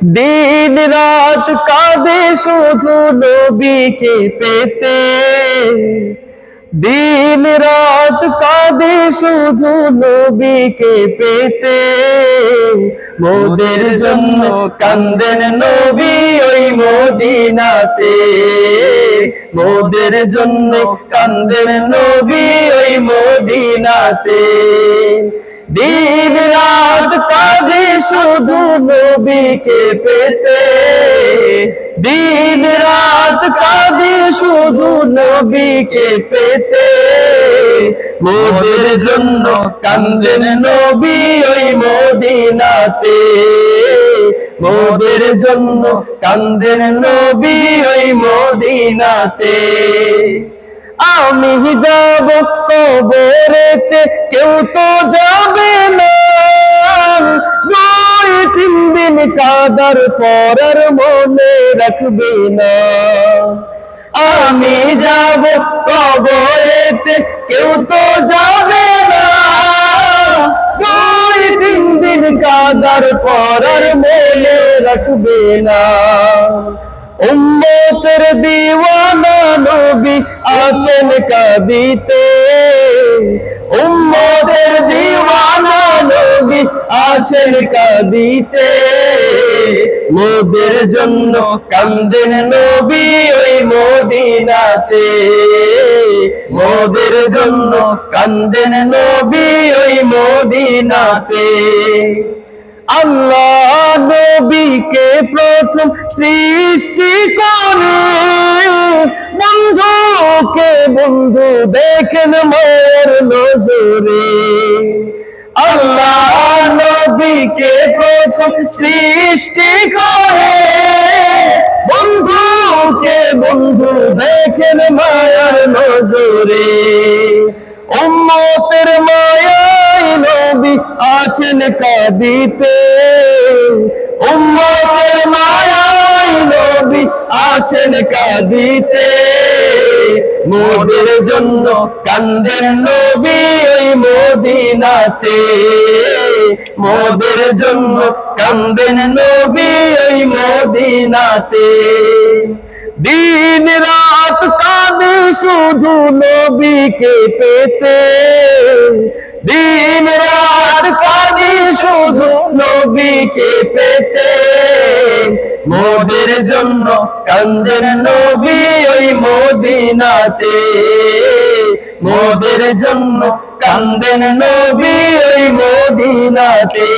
দিন রাত কাঁদে শুধু নবীকে পেতে, দিন রাত কাঁদে শুধু নবীকে পেতে। মোদের জন্য কান্দেন নবী ওই মদিনাতে, মোদের জন্য কান্দেন নবী ওই মদিনাতে। দিন রাত কাঁদে শুধু নবীকে পেতে, দিন রাত কাঁদে শুধু নবীকে পেতে। মোদের জন্য কান্দেন নবী ওই মদিনাতে, মোদের জন্য কান্দেন নবী ওই মদিনাতে। আমি যাব কবরেতে কেউ তো যাবে না, 2-3 দিন কাদার পর আর মনে রাখবে না। আমি যাব কবরেতে কেউ তো যাবে না, 2-3 দিন কাদার পর আর মনে রাখবে না। উম্মতের দিওয়ানা নবী আছেন কাঁদিতে, উম্মতের দিওয়ানা নবী আছেন কাঁদিতে। মোদের জন্য কান্দেন নবী ওই মদিনাতে, মোদের জন্য কান্দেন নবী ওই মদিনাতে। আল্লাহ নবীকে প্রথম সৃষ্টি করে, বন্ধুকে বন্ধু দেখেন মায়ের নজরে। আল্লাহ নবীকে প্রথম সৃষ্টি করে, বন্ধুকে বন্ধু দেখেন মায়ের নজরে। উম্মতের মায়ায় নবী আছেন কাঁদিতে, উম্মতের মায়ায় নবী আছেন কাঁদিতে। মোদের জন্য কান্দেন নবী ওই মদিনাতে, মোদের জন্য কান্দেন নবী ওই মদিনাতে। দিন রাত কাঁদে শুধু নবীকে পেতে, দিন রাত কাঁদে শুধু নবীকে পেতে। মোদের জন্য কান্দেন নবী ওই মদিনাতে, মোদের জন্য কান্দেন নবী ওই মদিনাতে।